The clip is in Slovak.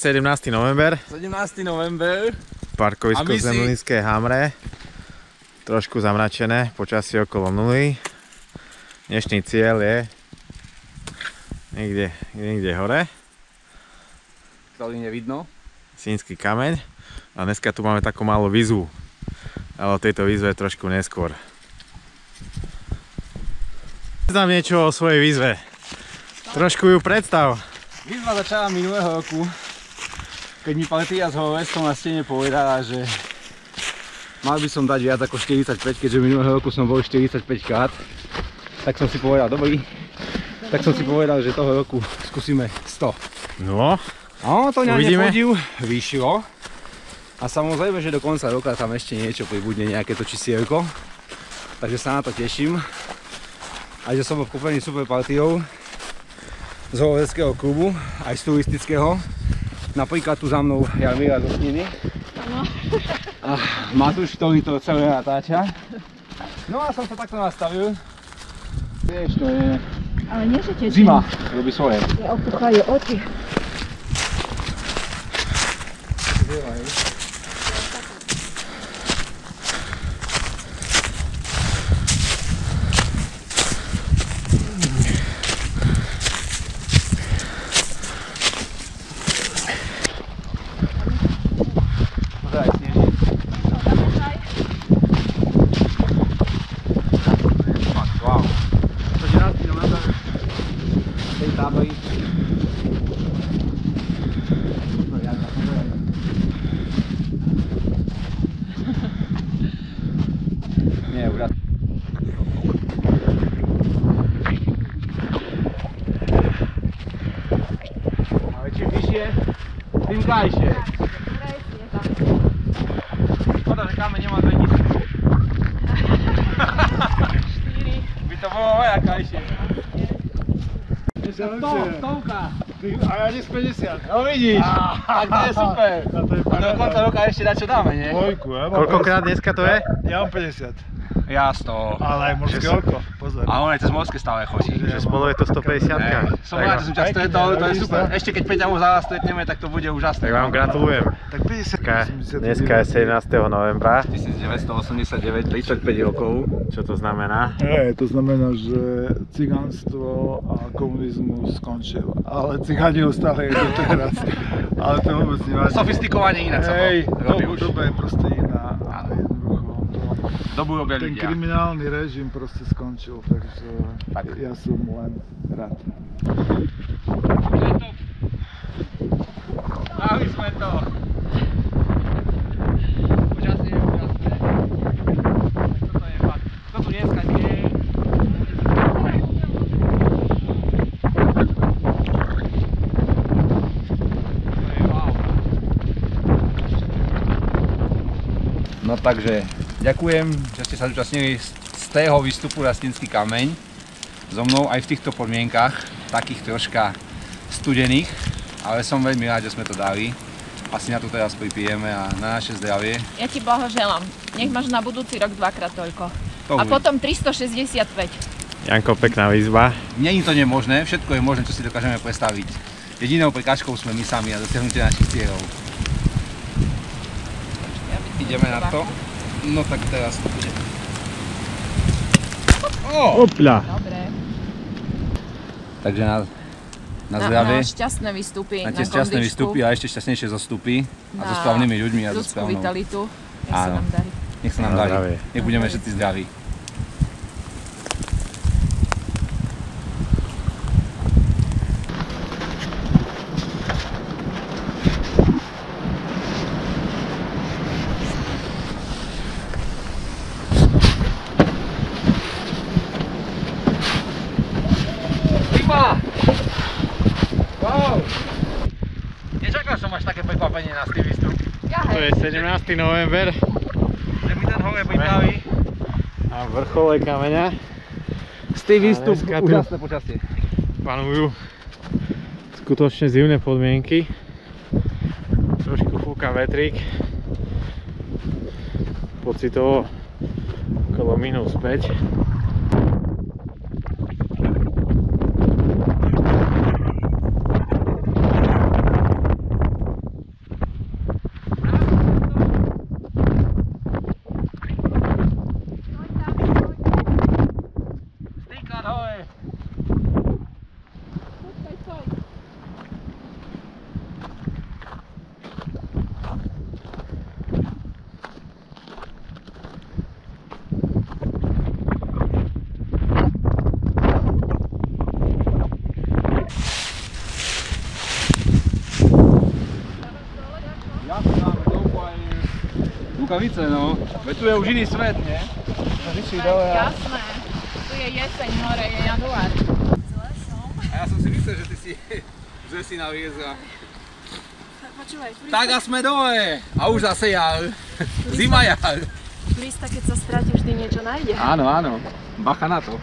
17. november. 17. november. Parkovisko Zemlínske Hamre. Trošku zamračené, počasie okolo nuly. Dnešný cieľ je niekde hore. Ktorý nevidno. Sýnsky kameň. A dneska tu máme takú malú výzvu. Ale o tejto výzve je trošku neskôr. Znam niečo o svojej výzve. Trošku ju predstav. Výzva začala minulého roku, keď mi partia z Horoveckom na stene povedala, že mal by som dať viac ako 45, keďže minulého roku som bol 45 krát. Tak som si povedal, dobrý. Tak som si povedal, že toho roku skúsime 100. No. No, to nepodiv vyšlo. A samozrejme, že do konca roka tam ešte niečo pribudne, nejaké to čísielko. Takže sa na to teším. A že som bol kúpený super partiou z Horoveckého klubu, aj z turistického. Napríklad tu za mnou Jarmíra zo Sniny. A Matúš, ktorý to celé natáča. No a som sa takto nastavil. Vieš, to je... Ale nie, že tečím. Zima robí svoje. Ja opuchajú oči. Ale čím vyššie, tým krajšie. Škoda, že kameň nemá 2000. 4. By to bolo veľa krajšie. Stovka. A ja dnes 50. No vidíš, tak to je super. A do konca roka ešte dačo dáme, nie? Dvojku, ja mám Koľkokrát dneska to je? Ja mám 50. Ja 100. Ale aj morské oko, pozor. A on aj cez morské stále chodí. Že spolu je to 150. Som rád, že som ťa stretol, to je super. Ešte keď Peťa zaraz stretneme, tak to bude úžasné. Tak vám gratulujem. Tak 50. Dneska je 17. novembra. 1989, 35 rokov. Čo to znamená? To znamená, že cigánstvo a komunizmus skončil. Ale cigáni ostali aj doteraz. Ale to vôbec nevadí. Sofistikovanie inak sa to robí už. Doba je proste iná. Dobu robia Ten ľudia. kriminálny režim proste skončil, takže ja som len rád. Mali sme to. Úžasne, úžasné. Toto je fakt. To tu dneska nie je. No takže, ďakujem, že ste sa zúčastnili z tého výstupu na Sýnsky kameň so mnou aj v týchto podmienkach, takých troška studených, ale som veľmi rád, že sme to dali. Asi na to teraz pripijeme a na naše zdravie. Ja ti blahoželám. Nech máš na budúci rok 2-krát toľko. To A potom 365. Janko, pekná výzva. Není to nemožné, všetko je možné, čo si dokážeme predstaviť. Jedinou prekážkou sme my sami a dosiahnutie našich cieľov. Ideme na to. No tak teraz to bude. Opľa. Dobre. Takže na zdravie. Na šťastné výstupy. Na tie šťastné výstupy a ešte šťastnejšie zostupy. A so správnymi ľuďmi a so správnou. vitalitu. Nech sa nám darí. Nech sa nám darí. Nech budeme všetci zdraví. Wow! Nečakal som až také prekvapenie na tým výstup. To je 17. november. Že mi ten hore pripraví. A vrchole kameňa. Z tých výstup dneska tu úžasné počasie. panujú skutočne zimné podmienky. Trošku fúka vetrík. Pocitovo okolo -5. dole! Rukavice, no. Veď tu je už iný svet, nie? Jasné. Tu je jeseň, hore je január. A ja som si myslel, že ty si si naviezla. Tak a sme dole. A už zase jar. Zima jar. Lista, keď sa stratí, vždy niečo nájde. Áno, áno. Bacha na to.